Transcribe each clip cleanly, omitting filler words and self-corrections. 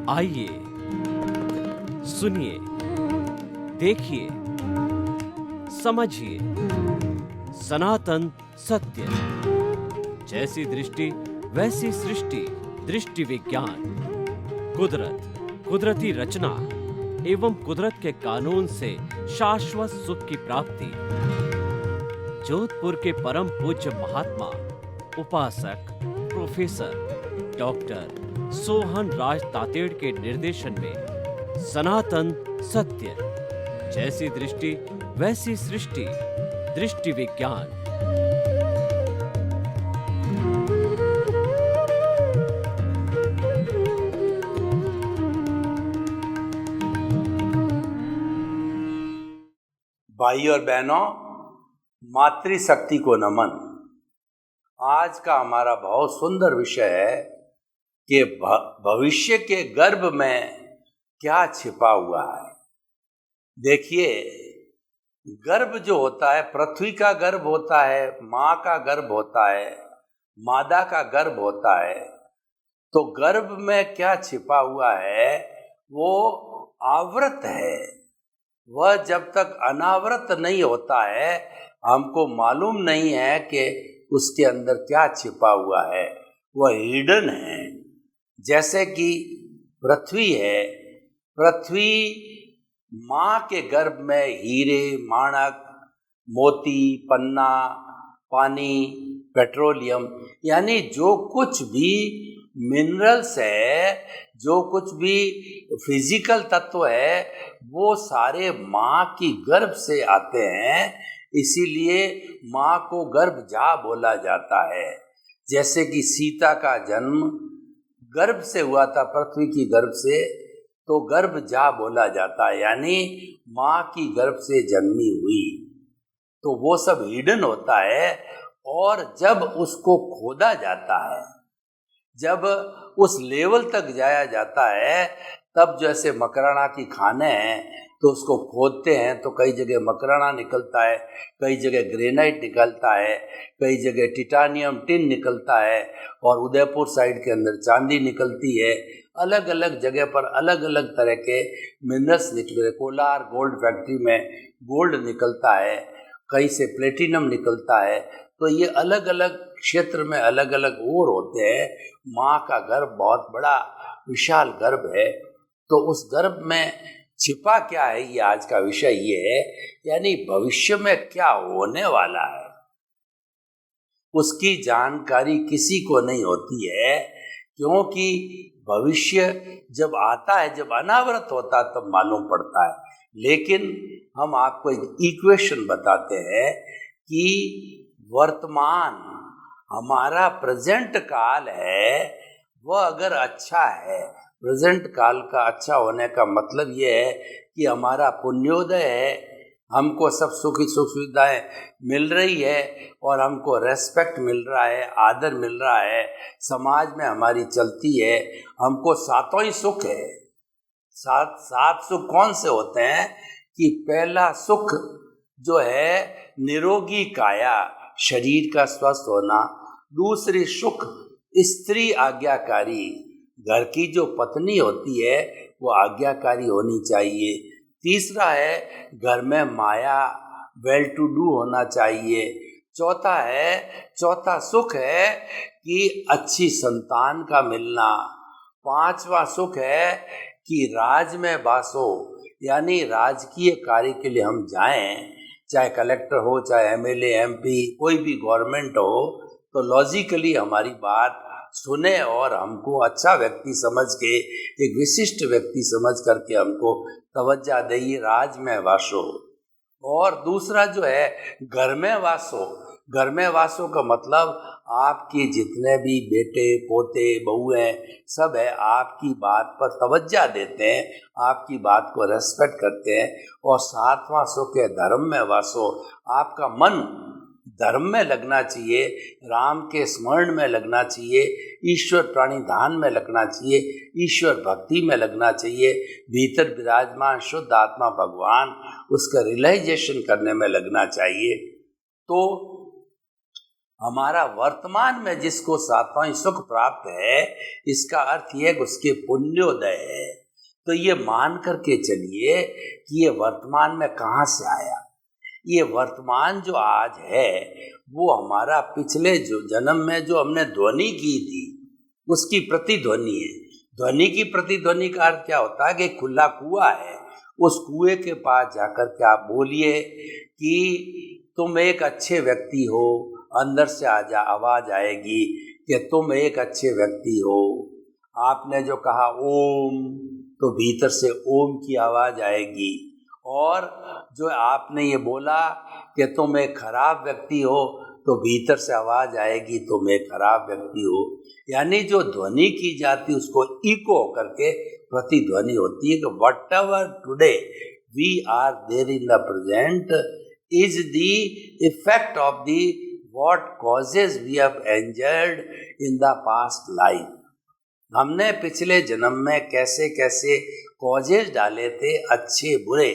आइए, सुनिए, देखिए, समझिए सनातन सत्य। जैसी दृष्टि वैसी सृष्टि, दृष्टि विज्ञान। कुदरत, कुदरती रचना एवं कुदरत के कानून से शाश्वत सुख की प्राप्ति। जोधपुर के परम पूज्य महात्मा उपासक प्रोफेसर डॉक्टर सोहन राज तातेड़ के निर्देशन में सनातन सत्य। जैसी दृष्टि वैसी सृष्टि, दृष्टि विज्ञान। भाई और बहनों, मातृशक्ति को नमन। आज का हमारा बहुत सुंदर विषय है कि भविष्य के गर्भ में क्या छिपा हुआ है। देखिए, गर्भ जो होता है, पृथ्वी का गर्भ होता है, माँ का गर्भ होता है, मादा का गर्भ होता है। तो गर्भ में क्या छिपा हुआ है, वो आवृत है। वह जब तक अनावृत नहीं होता है, हमको मालूम नहीं है कि उसके अंदर क्या छिपा हुआ है। वह हिडन है। जैसे कि पृथ्वी है, पृथ्वी माँ के गर्भ में हीरे, माणक, मोती, पन्ना, पानी, पेट्रोलियम, यानी जो कुछ भी मिनरल्स है, जो कुछ भी फिजिकल तत्व है, वो सारे माँ की गर्भ से आते हैं। इसीलिए माँ को गर्भजा बोला जाता है। जैसे कि सीता का जन्म गर्भ से हुआ था, पृथ्वी की गर्भ से, तो गर्भजा बोला जाता है, यानी माँ की गर्भ से जन्मी हुई। तो वो सब हिडन होता है। और जब उसको खोदा जाता है, जब उस लेवल तक जाया जाता है, तब जैसे मकराना की खाने हैं तो उसको खोदते हैं तो कई जगह मकराना निकलता है, कई जगह ग्रेनाइट निकलता है, कई जगह टिटानियम टिन निकलता है, और उदयपुर साइड के अंदर चांदी निकलती है। अलग अलग जगह पर अलग अलग तरह के मिनरल्स निकले। कोलार गोल्ड फैक्ट्री में गोल्ड निकलता है, कहीं से प्लेटिनम निकलता है। तो ये अलग अलग क्षेत्र में अलग अलग ओर होते हैं। माँ का गर्भ बहुत बड़ा विशाल गर्भ है। तो उस गर्भ में छिपा क्या है, ये आज का विषय ये है। यानी भविष्य में क्या होने वाला है, उसकी जानकारी किसी को नहीं होती है। क्योंकि भविष्य जब आता है, जब अनावृत होता है, तब मालूम पड़ता है। लेकिन हम आपको एक इक्वेशन बताते हैं कि वर्तमान हमारा प्रेजेंट काल है, वह अगर अच्छा है, प्रेजेंट काल का अच्छा होने का मतलब ये है कि हमारा पुण्योदय है, हमको सब सुख सुविधाएं मिल रही है, और हमको रेस्पेक्ट मिल रहा है, आदर मिल रहा है, समाज में हमारी चलती है, हमको सातों ही सुख है। सात सुख कौन से होते हैं कि पहला सुख जो है निरोगी काया, शरीर का स्वस्थ होना। दूसरी सुख स्त्री आज्ञाकारी, घर की जो पत्नी होती है वो आज्ञाकारी होनी चाहिए। तीसरा है घर में माया, वेल टू डू होना चाहिए। चौथा सुख है कि अच्छी संतान का मिलना। पांचवा सुख है कि राज में वासो, यानी राजकीय कार्य के लिए हम जाएं, चाहे कलेक्टर हो, चाहे एमएलए, एमपी, कोई भी गवर्नमेंट हो, तो लॉजिकली हमारी बात सुने और हमको अच्छा व्यक्ति समझ के, एक विशिष्ट व्यक्ति समझ करके हमको तवज्जो दे, राज में वासो। और दूसरा जो है घर में वासो। घर में वासो का मतलब आपके जितने भी बेटे, पोते, बहुएं सब है, आपकी बात पर तवज्जो देते हैं, आपकी बात को रेस्पेक्ट करते हैं। और सातवां सुख है धर्म में वासो। आपका मन धर्म में लगना चाहिए, राम के स्मरण में लगना चाहिए, ईश्वर प्राणी ध्यान में लगना चाहिए, ईश्वर भक्ति में लगना चाहिए, भीतर विराजमान शुद्ध आत्मा भगवान उसका रियलाइजेशन करने में लगना चाहिए। तो हमारा वर्तमान में जिसको सातवां सुख प्राप्त है, इसका अर्थ यह कि उसके पुण्योदय है। तो ये मान करके चलिए कि ये वर्तमान में कहाँ से आया। ये वर्तमान जो आज है वो हमारा पिछले जो जन्म में जो हमने ध्वनि की थी उसकी प्रतिध्वनि है। ध्वनि की प्रतिध्वनि का अर्थ क्या होता है कि खुला कुआं है, उस कुएं के पास जाकर के आप बोलिए कि तुम एक अच्छे व्यक्ति हो, अंदर से आवाज आएगी कि तुम एक अच्छे व्यक्ति हो। आपने जो कहा ओम, तो भीतर से ओम की आवाज आएगी। और जो आपने ये बोला कि तुम एक खराब व्यक्ति हो, तो भीतर से आवाज आएगी तुम एक खराब व्यक्ति हो। यानी जो ध्वनि की जाती है उसको इको करके प्रतिध्वनि होती है कि whatever today we are there in the present is the effect of the what causes we have enjoyed in the past life. हमने पिछले जन्म में कैसे कैसे कॉजेज डाले थे, अच्छे बुरे,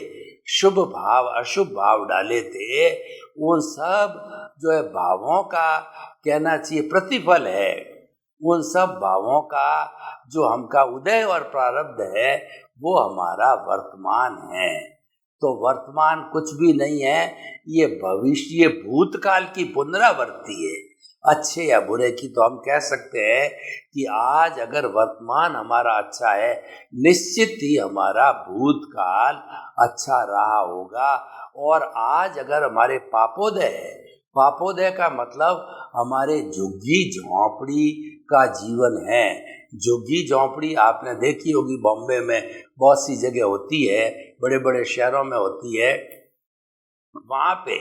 शुभ भाव अशुभ भाव डाले थे, उन सब जो है भावों का कहना चाहिए प्रतिफल है। उन सब भावों का जो हमका उदय और प्रारब्ध है वो हमारा वर्तमान है। तो वर्तमान कुछ भी नहीं है, ये भविष्य, ये भूतकाल की पुनरावृत्ति है, अच्छे या बुरे की। तो हम कह सकते हैं कि आज अगर वर्तमान हमारा अच्छा है, निश्चित ही हमारा भूतकाल अच्छा रहा होगा। और आज अगर हमारे पापोदय है, पापोदय का मतलब हमारे झुग्गी झोंपड़ी का जीवन है। झुग्गी झोंपड़ी आपने देखी होगी, बॉम्बे में बहुत सी जगह होती है, बड़े बड़े शहरों में होती है। वहाँ पे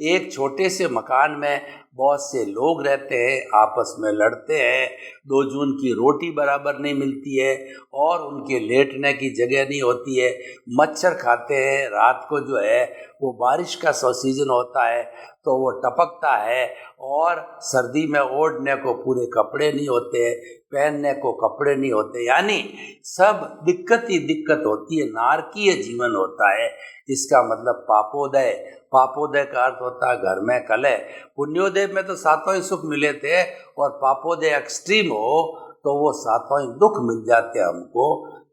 एक छोटे से मकान में बहुत से लोग रहते हैं, आपस में लड़ते हैं, 2 जून की रोटी बराबर नहीं मिलती है और उनके लेटने की जगह नहीं होती है, मच्छर खाते हैं। रात को जो है वो बारिश का सीजन होता है तो वो टपकता है, और सर्दी में ओढ़ने को पूरे कपड़े नहीं होते, पहनने को कपड़े नहीं होते, यानी सब दिक्कत ही दिक्कत होती है, नारकीय जीवन होता है। इसका मतलब पापोदय, पापोदय का अर्थ होता है घर में कलह। पुण्योदय में तो सातों ही सुख मिले थे, और पापोदय एक्सट्रीम हो तो वो सातों ही दुख मिल जाते हमको।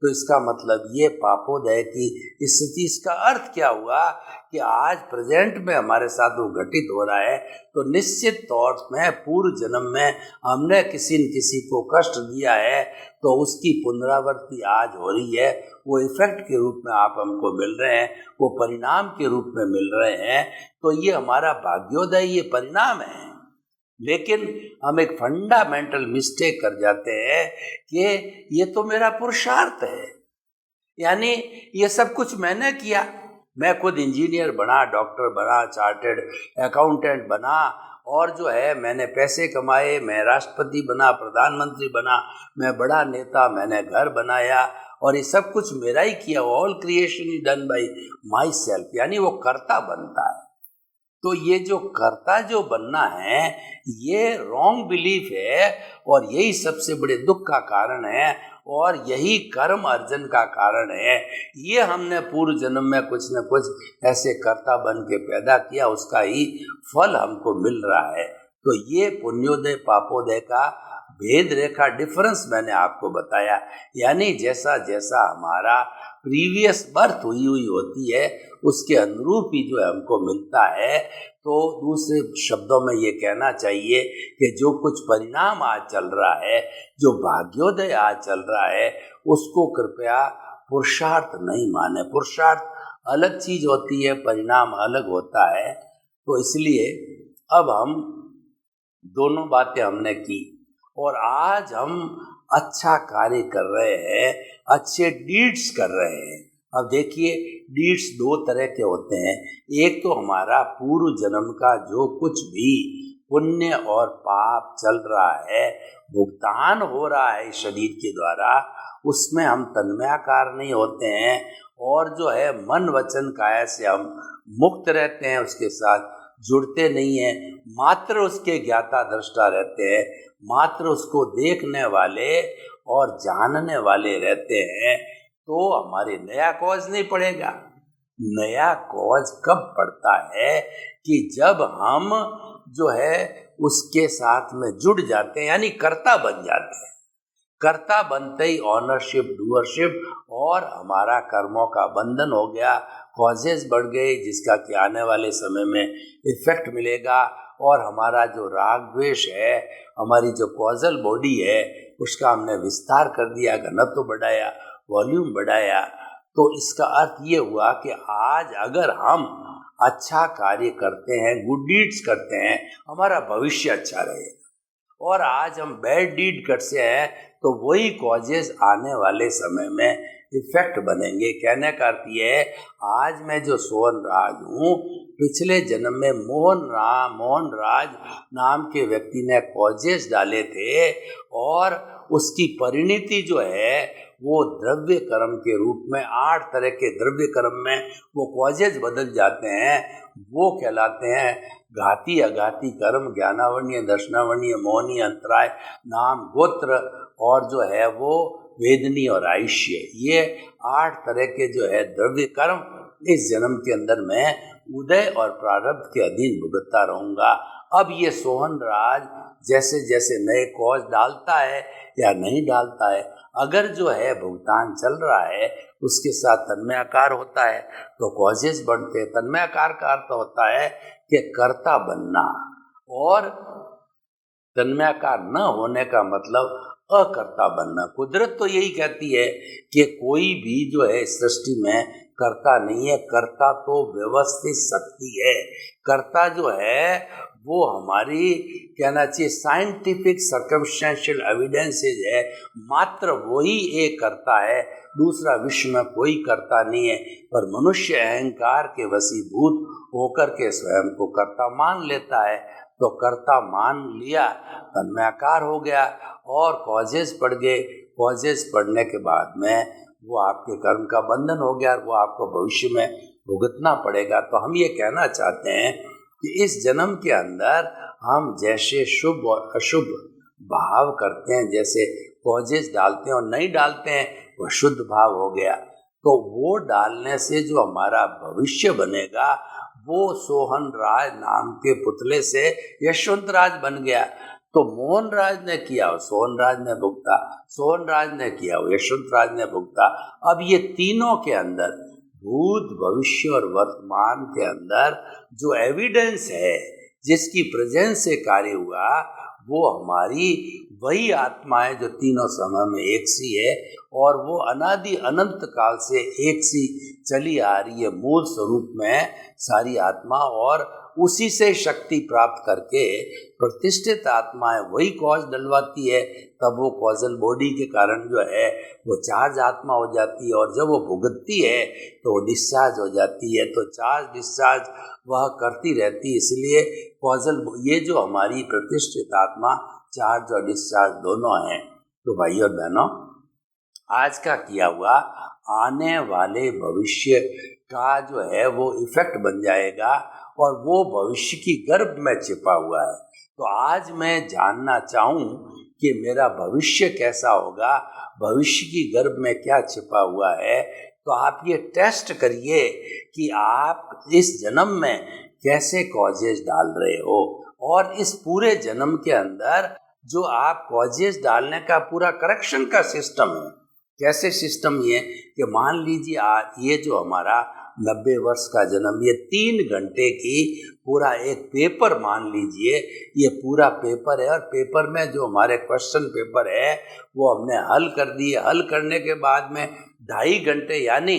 तो इसका मतलब ये पापोदय की स्थिति, इसका अर्थ क्या हुआ कि आज प्रेजेंट में हमारे साथ वो घटित हो रहा है। तो निश्चित तौर में पूर्व जन्म में हमने किसी न किसी को कष्ट दिया है, तो उसकी पुनरावृत्ति आज हो रही है। वो इफेक्ट के रूप में आप हमको मिल रहे हैं, वो परिणाम के रूप में मिल रहे हैं। तो ये हमारा भाग्योदय, ये परिणाम है। लेकिन हम एक फंडामेंटल मिस्टेक कर जाते हैं कि ये तो मेरा पुरुषार्थ है, यानी ये सब कुछ मैंने किया। मैं खुद इंजीनियर बना, डॉक्टर बना, चार्टर्ड अकाउंटेंट बना, और जो है मैंने पैसे कमाए, मैं राष्ट्रपति बना, प्रधानमंत्री बना, मैं बड़ा नेता, मैंने घर बनाया, और ये सब कुछ मेरा ही किया। All creation is done by my self, यानी वो कर्ता बनता है। तो ये जो कर्ता जो बनना है, ये रॉन्ग बिलीफ है, और यही सबसे बड़े दुख का कारण है, और यही कर्म अर्जन का कारण है। ये हमने पूर्व जन्म में कुछ न कुछ ऐसे कर्ता बन के पैदा किया, उसका ही फल हमको मिल रहा है। तो ये पुण्योदय पापोदय का भेद रेखा, डिफरेंस मैंने आपको बताया। यानी जैसा जैसा हमारा प्रीवियस बर्थ हुई होती है, उसके अनुरूप ही जो हमको मिलता है। तो दूसरे शब्दों में ये कहना चाहिए कि जो कुछ परिणाम आज चल रहा है, जो भाग्योदय आज चल रहा है, उसको कृपया पुरुषार्थ नहीं माने। पुरुषार्थ अलग चीज होती है, परिणाम अलग होता है। तो इसलिए अब हम दोनों बातें हमने की, और आज हम अच्छा कार्य कर रहे हैं, अच्छे डीड्स कर रहे हैं। अब देखिए, डीड्स 2 तरह के होते हैं। एक तो हमारा पूर्व जन्म का जो कुछ भी पुण्य और पाप चल रहा है, भुगतान हो रहा है शरीर के द्वारा, उसमें हम तन्मयाकार नहीं होते हैं, और जो है मन वचन काया से हम मुक्त रहते हैं, उसके साथ जुड़ते नहीं हैं, मात्र उसके ज्ञाता दृष्टा रहते हैं, मात्र उसको देखने वाले और जानने वाले रहते हैं, तो हमारे नया कॉज नहीं पड़ेगा। नया कॉज कब पड़ता है कि जब हम जो है उसके साथ में जुड़ जाते हैं, यानी कर्ता बन जाते हैं। कर्ता बनते ही ऑनरशिप, डूअरशिप और हमारा कर्मों का बंधन हो गया, कॉजेज बढ़ गए, जिसका कि आने वाले समय में इफेक्ट मिलेगा। और हमारा जो राग द्वेष है, हमारी जो कॉजल बॉडी है, उसका हमने विस्तार कर दिया, घनत्व बढ़ाया, वॉल्यूम बढ़ाया। तो इसका अर्थ ये हुआ कि आज अगर हम अच्छा कार्य करते हैं, गुड डीड्स करते हैं, हमारा भविष्य अच्छा रहेगा। और आज हम बैड डीड करते हैं तो वही कॉजेज आने वाले समय में इफेक्ट बनेंगे। कहने का अर्थ ये है, आज मैं जो सोहन राज हूँ, पिछले जन्म में मोहन राज नाम के व्यक्ति ने कॉजेज डाले थे और उसकी परिणति जो है वो द्रव्य कर्म के रूप में 8 तरह के द्रव्य कर्म में वो कॉजेज बदल जाते हैं। वो कहलाते हैं घाती अघाती कर्म, ज्ञानावरणीय, दर्शनावरणीय, मोहनीय, अंतराय, नाम, गोत्र और जो है वो वेदनी और आयुष्य। ये 8 तरह के जो है द्रव्य कर्म इस जन्म के अंदर मैं उदय और प्रारब्ध के अधीन भुगतता रहूँगा। अब ये सोहन राज जैसे जैसे नए कॉज डालता है या नहीं डालता है, अगर जो है भुगतान चल रहा है उसके साथ तन्मयाकार होता है तो कॉजेज बढ़ते हैं। तन्मयाकार का अर्थ होता है कि कर्ता बनना, और तन्मयाकार न होने का मतलब अकर्ता बनना। कुदरत तो यही कहती है कि कोई भी जो है सृष्टि में कर्ता नहीं है, कर्ता तो व्यवस्थित शक्ति है। कर्ता जो है वो हमारी कहना चाहिए साइंटिफिक सर्कमस्टेंशियल एविडेंसेज है, मात्र वही एक कर्ता है, दूसरा विश्व में कोई कर्ता नहीं है। पर मनुष्य अहंकार के वशीभूत होकर के स्वयं को कर्ता मान लेता है, तो कर्ता मान लिया, तन्मयाकार हो गया और कॉजेज पड़ गए। कॉजेज पड़ने के बाद में वो आपके कर्म का बंधन हो गया और वो आपको भविष्य में भुगतना पड़ेगा। तो हम ये कहना चाहते हैं कि इस जन्म के अंदर हम जैसे शुभ और अशुभ भाव करते हैं, जैसे कॉजेज डालते हैं और नहीं डालते हैं, वो शुद्ध भाव हो गया। तो वो डालने से जो हमारा भविष्य बनेगा वो सोहन राज नाम के पुतले से यशवंत राज बन गया। तो मोहन राज ने किया, सोहन राज ने भुगता, सोहन राज ने किया, यशवंत राज ने भुगता। अब ये तीनों के अंदर, भूत, भविष्य और वर्तमान के अंदर जो एविडेंस है, जिसकी प्रेजेंस से कार्य हुआ, वो हमारी वही आत्मा है जो तीनों समय में एक सी है और वो अनादि अनंत काल से एक सी चली आ रही है मूल स्वरूप में सारी आत्मा। और उसी से शक्ति प्राप्त करके प्रतिष्ठित आत्मा है वही कॉज डलवाती है, तब वो कॉजल बॉडी के कारण जो है वो चार्ज आत्मा हो जाती है, और जब वो भुगतती है तो वो डिस्चार्ज हो जाती है। तो चार्ज डिस्चार्ज वह करती रहती है, इसलिए कॉजल ये जो हमारी प्रतिष्ठित आत्मा चार्ज और डिस्चार्ज दोनों हैं। तो भाई और बहनों, आज का किया हुआ आने वाले भविष्य का जो है वो इफेक्ट बन जाएगा और वो भविष्य की गर्भ में छिपा हुआ है। तो आज मैं जानना चाहूँ कि मेरा भविष्य कैसा होगा, भविष्य की गर्भ में क्या छिपा हुआ है, तो आप ये टेस्ट करिए कि आप इस जन्म में कैसे कॉजेज डाल रहे हो। और इस पूरे जन्म के अंदर जो आप कॉजेज डालने का पूरा करेक्शन का सिस्टम है, कैसे सिस्टम ये कि मान लीजिए ये जो हमारा 90 वर्ष का जन्म, ये 3 घंटे की पूरा एक पेपर मान लीजिए, ये पूरा पेपर है और पेपर में जो हमारे क्वेश्चन पेपर है वो हमने हल कर दिए। हल करने के बाद में 2.5 घंटे यानी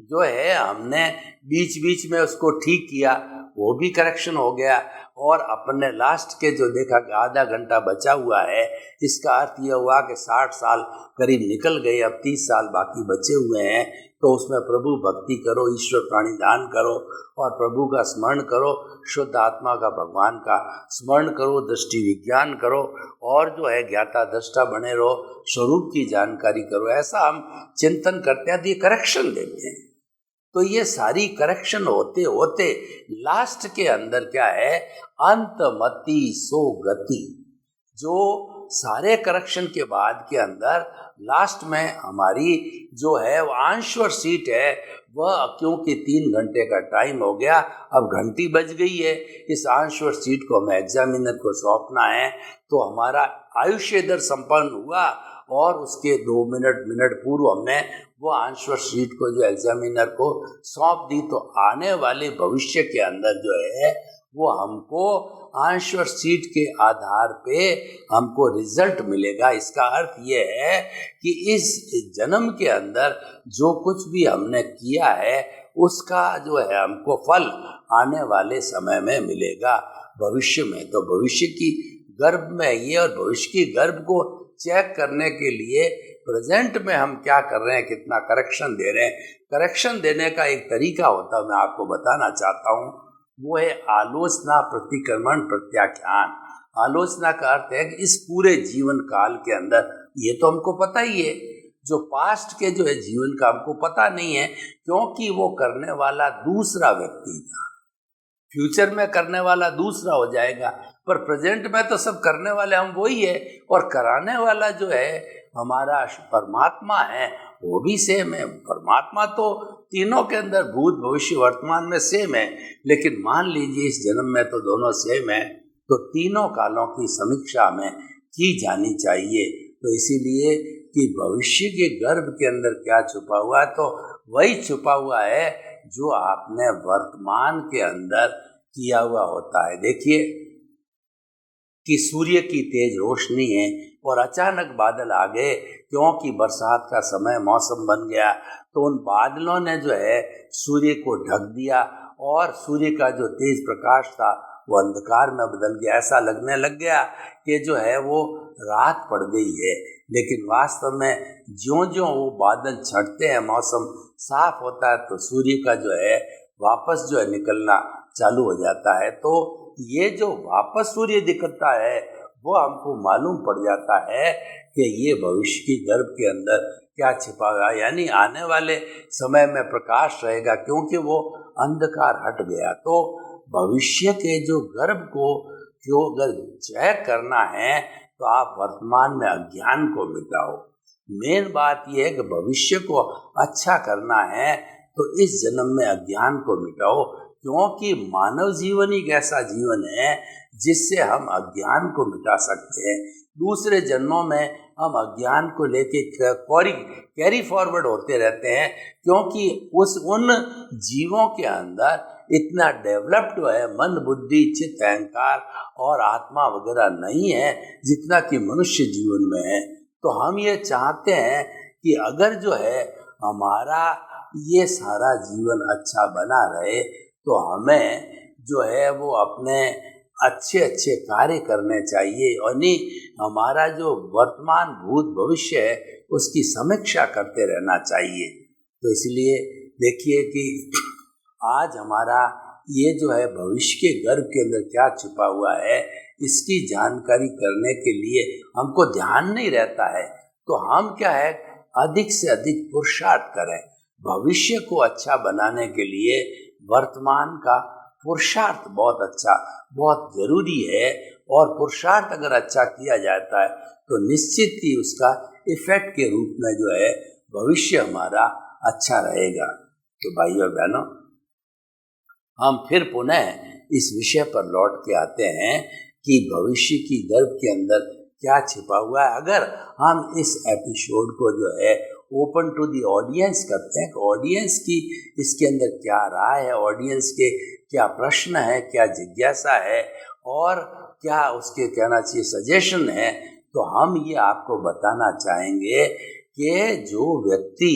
जो है हमने बीच बीच में उसको ठीक किया, वो भी करेक्शन हो गया। और अपने लास्ट के जो देखा कि आधा घंटा बचा हुआ है, इसका अर्थ यह हुआ कि 60 साल करीब निकल गए, अब 30 साल बाकी बचे हुए हैं। तो उसमें प्रभु भक्ति करो, ईश्वर प्राणी दान करो और प्रभु का स्मरण करो, शुद्ध आत्मा का, भगवान का स्मरण करो, दृष्टि विज्ञान करो और जो है ज्ञाता दृष्टा बने रहो, स्वरूप की जानकारी करो। ऐसा हम चिंतन करते हैं तो ये करेक्शन देते हैं। तो ये सारी करेक्शन होते होते लास्ट के अंदर क्या है, अंतमति सो गति। जो सारे करेक्शन के बाद के अंदर लास्ट में हमारी जो है वो आंसर शीट है, वह क्योंकि 3 घंटे का टाइम हो गया, अब घंटी बज गई है, इस आंसर शीट को हमें एग्जामिनर को सौंपना है। तो हमारा आयुष्य इधर संपन्न हुआ और उसके 2 मिनट पूर्व हमने वो आंसर शीट को जो एग्जामिनर को सौंप दी। तो आने वाले भविष्य के अंदर जो है वो हमको आंसर शीट के आधार पे हमको रिजल्ट मिलेगा। इसका अर्थ ये है कि इस जन्म के अंदर जो कुछ भी हमने किया है उसका जो है हमको फल आने वाले समय में मिलेगा भविष्य में। तो भविष्य की गर्भ में ये, और भविष्य की गर्भ को चेक करने के लिए प्रेजेंट में हम क्या कर रहे हैं, कितना करेक्शन दे रहे हैं। करेक्शन देने का एक तरीका होता है, मैं आपको बताना चाहता हूँ, वो है आलोचना, प्रतिक्रमण, प्रत्याख्यान। आलोचना का अर्थ है कि इस पूरे जीवन काल के अंदर, ये तो हमको पता ही है, जो पास्ट के जो है जीवन का हमको पता नहीं है, क्योंकि वो करने वाला दूसरा व्यक्ति था, फ्यूचर में करने वाला दूसरा हो जाएगा, पर प्रेजेंट में तो सब करने वाले हम वही है, और कराने वाला जो है हमारा परमात्मा है, वो भी सेम है। परमात्मा तो तीनों के अंदर भूत भविष्य वर्तमान में सेम है, लेकिन मान लीजिए इस जन्म में तो दोनों सेम है, तो तीनों कालों की समीक्षा में की जानी चाहिए। तो इसीलिए कि भविष्य के गर्भ के अंदर क्या छुपा हुआ है, तो वही छुपा हुआ है जो आपने वर्तमान के अंदर किया हुआ होता है। देखिए कि सूर्य की तेज रोशनी है और अचानक बादल आ गए, क्योंकि बरसात का समय मौसम बन गया, तो उन बादलों ने जो है सूर्य को ढक दिया और सूर्य का जो तेज प्रकाश था वो अंधकार में बदल गया। ऐसा लगने लग गया कि जो है वो रात पड़ गई है, लेकिन वास्तव में ज्यों-ज्यों वो बादल छंटते हैं, मौसम साफ होता है, तो सूर्य का जो है वापस जो है निकलना चालू हो जाता है। तो ये जो वापस सूर्य दिखता है वो हमको मालूम पड़ जाता है कि ये भविष्य की गर्भ के अंदर क्या छिपा हुआ है, यानी आने वाले समय में प्रकाश रहेगा, क्योंकि वो अंधकार हट गया। तो भविष्य के जो गर्भ को जो अगर चेक करना है तो आप वर्तमान में अज्ञान को मिटाओ। मेन बात यह है कि भविष्य को अच्छा करना है तो इस जन्म में अज्ञान को मिटाओ, क्योंकि मानव जीवन एक ऐसा जीवन है जिससे हम अज्ञान को मिटा सकते हैं। दूसरे जन्मों में हम अज्ञान को लेके कैरी फॉरवर्ड होते रहते हैं, क्योंकि उन जीवों के अंदर इतना डेवलप्ड है मन, बुद्धि, चित्त, अहंकार और आत्मा वगैरह नहीं है जितना कि मनुष्य जीवन में है। तो हम ये चाहते हैं कि अगर जो है हमारा ये सारा जीवन अच्छा बना रहे, तो हमें जो है वो अपने अच्छे अच्छे कार्य करने चाहिए, और नहीं हमारा जो वर्तमान भूत भविष्य है उसकी समीक्षा करते रहना चाहिए। तो इसलिए देखिए कि आज हमारा ये जो है भविष्य के गर्भ के अंदर क्या छिपा हुआ है, इसकी जानकारी करने के लिए हमको ध्यान नहीं रहता है। तो हम क्या है, अधिक से अधिक पुरुषार्थ करें। भविष्य को अच्छा बनाने के लिए वर्तमान का पुरुषार्थ बहुत अच्छा, बहुत जरूरी है, और पुरुषार्थ अगर अच्छा किया जाता है तो निश्चित ही उसका इफेक्ट के रूप में जो है भविष्य हमारा अच्छा रहेगा। तो भाइयों बहनों, हम फिर पुनः इस विषय पर लौट के आते हैं कि भविष्य की गर्भ के अंदर क्या छिपा हुआ है। अगर हम इस एपिसोड को जो है ओपन टू दी ऑडियंस करते हैं, ऑडियंस की इसके अंदर क्या राय है, ऑडियंस के क्या प्रश्न है, क्या जिज्ञासा है, और क्या उसके कहना चाहिए सजेशन है, तो हम ये आपको बताना चाहेंगे कि जो व्यक्ति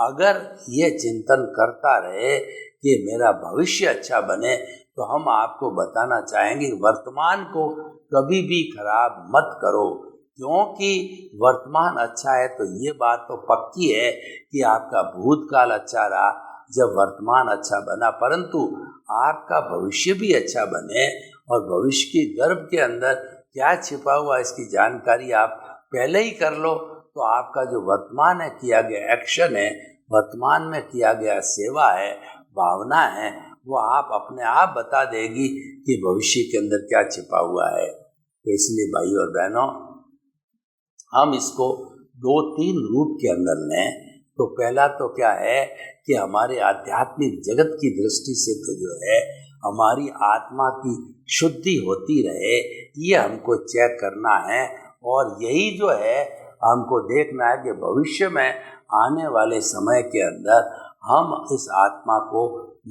अगर ये चिंतन करता रहे कि मेरा भविष्य अच्छा बने, तो हम आपको बताना चाहेंगे वर्तमान को कभी भी खराब मत करो, क्योंकि वर्तमान अच्छा है तो ये बात तो पक्की है कि आपका भूतकाल अच्छा रहा जब वर्तमान अच्छा बना, परंतु आपका भविष्य भी अच्छा बने और भविष्य की गर्भ के अंदर क्या छिपा हुआ इसकी जानकारी आप पहले ही कर लो, तो आपका जो वर्तमान है किया गया एक्शन है वर्तमान में किया गया सेवा है, भावना है, वो आप अपने आप बता देगी कि भविष्य के अंदर क्या छिपा हुआ है। तो इसलिए भाई और बहनों, हम इसको 2-3 रूप के अंदर लें। तो पहला तो क्या है कि हमारे आध्यात्मिक जगत की दृष्टि से तो जो है हमारी आत्मा की शुद्धि होती रहे, ये हमको चेक करना है। और यही जो है हमको देखना है कि भविष्य में आने वाले समय के अंदर हम इस आत्मा को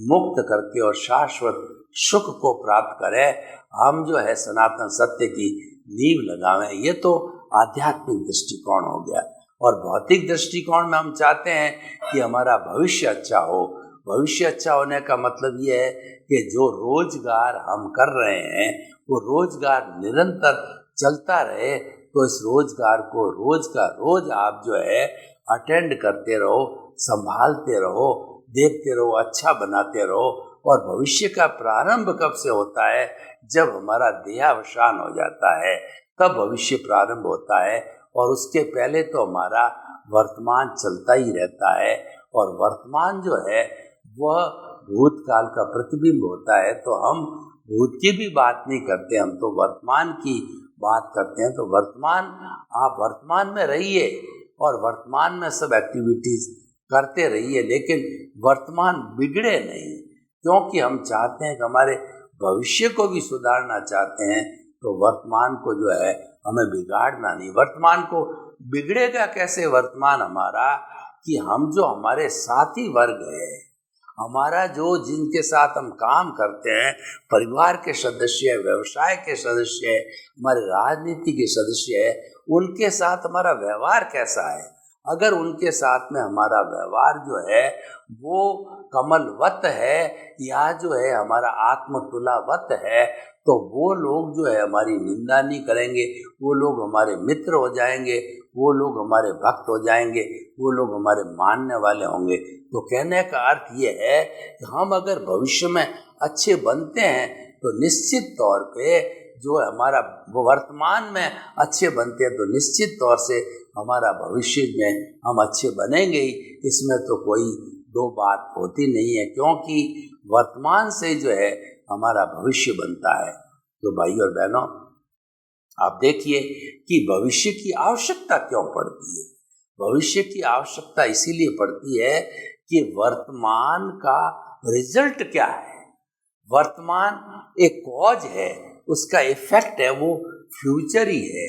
मुक्त करके और शाश्वत सुख को प्राप्त करें, हम जो है सनातन सत्य की नींव लगावें। ये तो आध्यात्मिक दृष्टिकोण हो गया। और भौतिक दृष्टिकोण में हम चाहते हैं कि हमारा भविष्य अच्छा हो। भविष्य अच्छा होने का मतलब ये है कि जो रोजगार हम कर रहे हैं वो रोजगार निरंतर चलता रहे। तो इस रोजगार को रोज का रोज आप जो है अटेंड करते रहो, संभालते रहो, देखते रहो, अच्छा बनाते रहो। और भविष्य का प्रारंभ कब से होता है? जब हमारा देहावसान हो जाता है, तब भविष्य प्रारंभ होता है। और उसके पहले तो हमारा वर्तमान चलता ही रहता है। और वर्तमान जो है वह भूतकाल का प्रतिबिंब होता है। तो हम भूत की भी बात नहीं करते, हम तो वर्तमान की बात करते हैं। तो वर्तमान, आप वर्तमान में रहिए और वर्तमान में सब एक्टिविटीज करते रहिए, लेकिन वर्तमान बिगड़े नहीं। क्योंकि हम चाहते हैं कि हमारे भविष्य को भी सुधारना चाहते हैं। तो वर्तमान को जो है हमें बिगाड़ना नहीं। वर्तमान को बिगड़ेगा कैसे वर्तमान हमारा? कि हम जो हमारे साथी वर्ग है, हमारा जो जिनके साथ हम काम करते हैं, परिवार के सदस्य, व्यवसाय के सदस्य, हमारे राजनीति के सदस्य है, उनके साथ हमारा व्यवहार कैसा है। अगर उनके साथ में हमारा व्यवहार जो है वो कमलवत है या जो है हमारा आत्मतुलावत है, तो वो लोग जो है हमारी निंदा नहीं करेंगे, वो लोग हमारे मित्र हो जाएंगे, वो लोग हमारे भक्त हो जाएंगे, वो लोग हमारे मानने वाले होंगे। तो कहने का अर्थ ये है कि हम अगर भविष्य में अच्छे बनते हैं तो निश्चित तौर पे जो हमारा वर्तमान में अच्छे बनते हैं तो निश्चित तौर से हमारा भविष्य में हम अच्छे बनेंगे ही। इसमें तो कोई दो बात होती नहीं है, क्योंकि वर्तमान से जो है हमारा भविष्य बनता है। तो भाई और बहनों, आप देखिए कि भविष्य की आवश्यकता क्यों पड़ती है। भविष्य की आवश्यकता इसीलिए पड़ती है कि वर्तमान का रिजल्ट क्या है। वर्तमान एक कॉज है, उसका इफेक्ट है वो फ्यूचर ही है।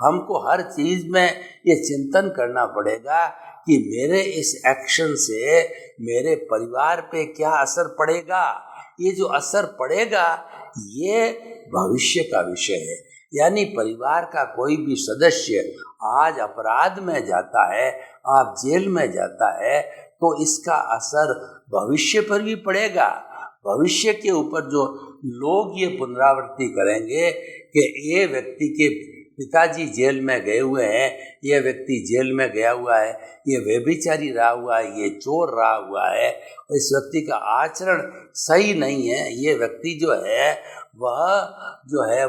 हमको हर चीज में ये चिंतन करना पड़ेगा कि मेरे इस एक्शन से मेरे परिवार पे क्या असर पड़ेगा। ये जो असर पड़ेगा ये भविष्य का विषय है। यानी परिवार का कोई भी सदस्य आज अपराध में जाता है, आप जेल में जाता है, तो इसका असर भविष्य पर भी पड़ेगा। भविष्य के ऊपर जो लोग ये पुनरावृत्ति करेंगे कि ये व्यक्ति के पिताजी जेल में गए हुए हैं, ये व्यक्ति जेल में गया हुआ है, ये व्यभिचारी रहा हुआ है, ये चोर रहा हुआ है, इस व्यक्ति का आचरण सही नहीं है, ये व्यक्ति जो है वह जो है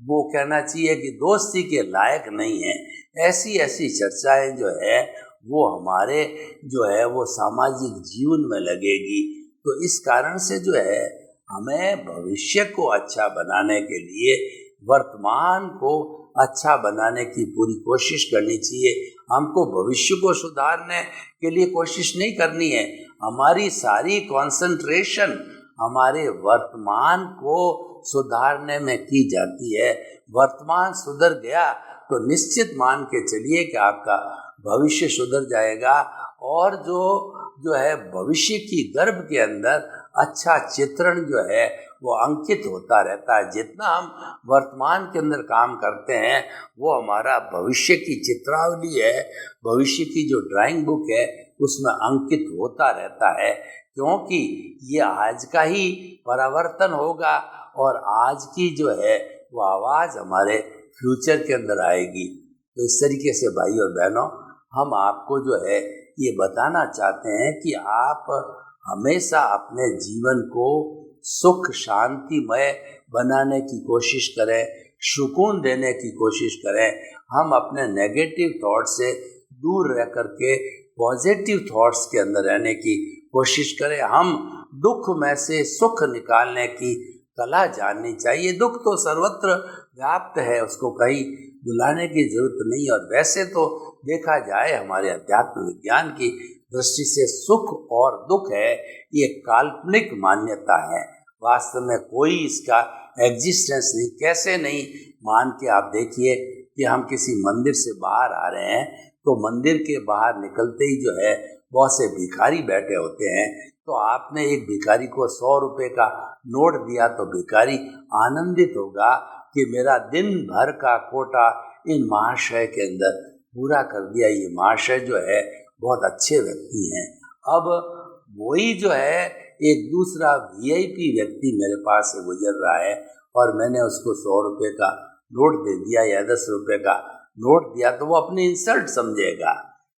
वो कहना चाहिए कि दोस्ती के लायक नहीं है। ऐसी ऐसी चर्चाएं जो है वो हमारे जो है वो सामाजिक जीवन में लगेगी। तो इस कारण से जो है हमें भविष्य को अच्छा बनाने के लिए वर्तमान को अच्छा बनाने की पूरी कोशिश करनी चाहिए। हमको भविष्य को सुधारने के लिए कोशिश नहीं करनी है, हमारी सारी कंसंट्रेशन हमारे वर्तमान को सुधारने में की जाती है। वर्तमान सुधर गया तो निश्चित मान के चलिए कि आपका भविष्य सुधर जाएगा। और जो है भविष्य की गर्भ के अंदर अच्छा चित्रण जो है वो अंकित होता रहता है। जितना हम वर्तमान के अंदर काम करते हैं वो हमारा भविष्य की चित्रावली है, भविष्य की जो ड्राइंग बुक है उसमें अंकित होता रहता है। क्योंकि ये आज का ही परावर्तन होगा और आज की जो है वो आवाज़ हमारे फ्यूचर के अंदर आएगी। तो इस तरीके से भाई और बहनों, हम आपको जो है ये बताना चाहते हैं कि आप हमेशा अपने जीवन को सुख शांतिमय बनाने की कोशिश करें, सुकून देने की कोशिश करें। हम अपने नेगेटिव थॉट से दूर रह करके पॉजिटिव थॉट्स के अंदर रहने की कोशिश करें। हम दुख में से सुख निकालने की कला जाननी चाहिए। दुख तो सर्वत्र व्याप्त है, उसको कहीं बुलाने की जरूरत नहीं। और वैसे तो देखा जाए हमारे अध्यात्म विज्ञान की दृष्टि से सुख और दुख है ये काल्पनिक मान्यता है, वास्तव में कोई इसका एग्जिस्टेंस नहीं। कैसे नहीं मान के आप देखिए कि हम किसी मंदिर से बाहर आ रहे हैं तो मंदिर के बाहर निकलते ही जो है बहुत से भिखारी बैठे होते हैं, तो आपने एक भिखारी को 100 रुपये का नोट दिया तो भिखारी आनंदित होगा कि मेरा दिन भर का कोटा इन महाशय के अंदर पूरा कर दिया। ये महाशय जो है बहुत अच्छे व्यक्ति हैं। अब वही जो है एक दूसरा VIP व्यक्ति मेरे पास से गुजर रहा है और मैंने उसको 100 रुपये का नोट दे दिया या 10 रुपये का नोट दिया, तो वो अपनी इंसल्ट समझेगा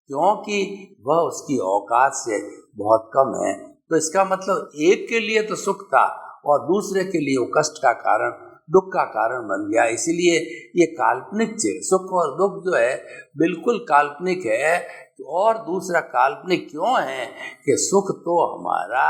क्योंकि वह उसकी औकात से बहुत कम है। तो इसका मतलब एक के लिए तो सुख था और दूसरे के लिए वो कष्ट का कारण, दुख का कारण बन गया। इसीलिए ये काल्पनिक सुख और दुख जो है बिल्कुल काल्पनिक है। और दूसरा काल्पनिक क्यों है कि सुख तो हमारा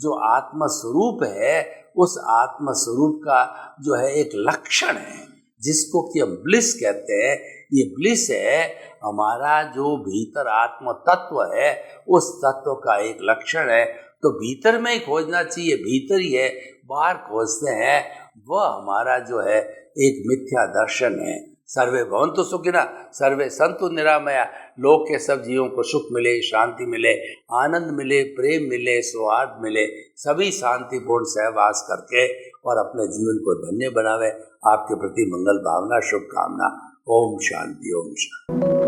जो आत्म स्वरूप है उस आत्म स्वरूप का जो है एक लक्षण है जिसको कि हम ब्लिस कहते हैं। ये ब्लिस है हमारा जो भीतर आत्म तत्व है, उस तत्व का एक लक्षण है। तो भीतर में ही खोजना चाहिए, भीतर ही है, बाहर खोजते हैं वह हमारा जो है एक मिथ्या दर्शन है। सर्वे भवन्तु सुखिनः, सर्वे सन्तु निरामया। लोक के सब जीवों को सुख मिले, शांति मिले, आनंद मिले, प्रेम मिले, सौहार्द मिले, सभी शांतिपूर्ण सहवास करके और अपने जीवन को धन्य बनावे। आपके प्रति मंगल भावना, शुभकामना। ओम शांति, ओम शांति।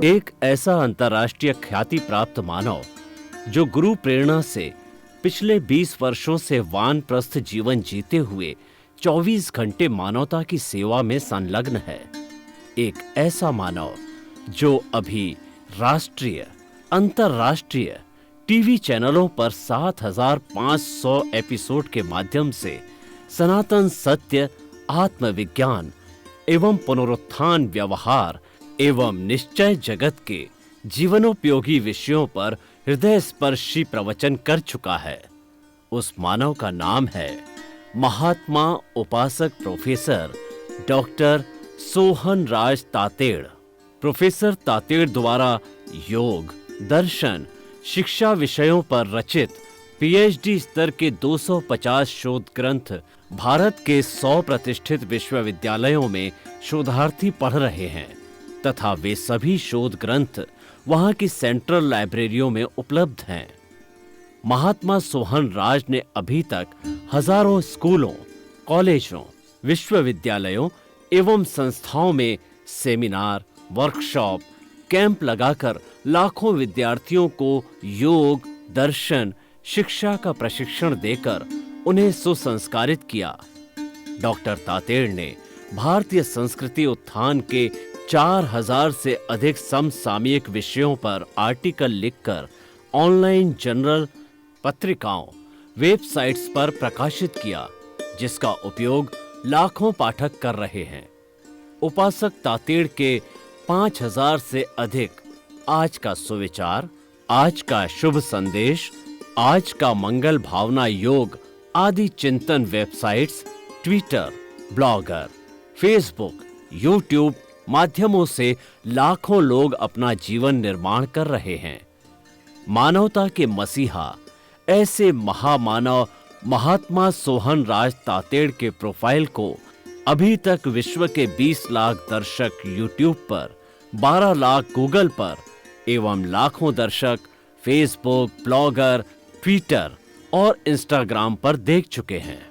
एक ऐसा अंतर्राष्ट्रीय ख्याति प्राप्त मानव जो गुरु प्रेरणा से पिछले 20 वर्षों से वानप्रस्थ जीवन जीते हुए 24 घंटे मानवता की सेवा में संलग्न है। एक ऐसा मानव जो अभी राष्ट्रीय, अंतर्राष्ट्रीय टीवी चैनलों पर 7,500 एपिसोड के माध्यम से सनातन सत्य, आत्मविज्ञान एवं पुनरुत्थान, व्यवहार एवं निश्चय जगत के जीवनोपयोगी विषयों पर हृदय स्पर्शी प्रवचन कर चुका है। उस मानव का नाम है महात्मा उपासक प्रोफेसर डॉक्टर सोहन राज तातेड़। प्रोफेसर तातेड़ द्वारा योग, दर्शन, शिक्षा विषयों पर रचित PhD स्तर के 250 शोध ग्रंथ भारत के 100 प्रतिष्ठित विश्वविद्यालयों में शोधार्थी पढ़ रहे हैं तथा वे सभी शोध ग्रंथ वहां की सेंट्रल लाइब्रेरियों में उपलब्ध हैं। महात्मा सोहन राज ने अभी तक हजारों स्कूलों, कॉलेजों, विश्वविद्यालयों एवं संस्थाओं में सेमिनार, वर्कशॉप, कैंप लगाकर लाखों विद्यार्थियों को योग, दर्शन, शिक्षा का प्रशिक्षण देकर उन्हें सुसंस्कारित किया। डॉक्टर तातेड़ ने भारतीय संस्कृति उत्थान के 4000 से अधिक समसामयिक विषयों पर आर्टिकल लिखकर ऑनलाइन जर्नल, पत्रिकाओं, वेबसाइट्स पर प्रकाशित किया, जिसका उपयोग लाखों पाठक कर रहे हैं। उपासक तातेड़ के 5000 से अधिक आज का सुविचार, आज का शुभ संदेश, आज का मंगल भावना योग आदि चिंतन websites, Twitter, blogger, Facebook, YouTube माध्यमों से लाखों लोग अपना जीवन निर्माण कर रहे हैं। मानवता के मसीहा ऐसे महामानव महात्मा सोहन राज तातेड़ के प्रोफाइल को अभी तक विश्व के 20 लाख दर्शक यूट्यूब पर, 12 लाख गूगल पर एवं लाखों दर्शक फेसबुक, ब्लॉगर, ट्विटर और इंस्टाग्राम पर देख चुके हैं।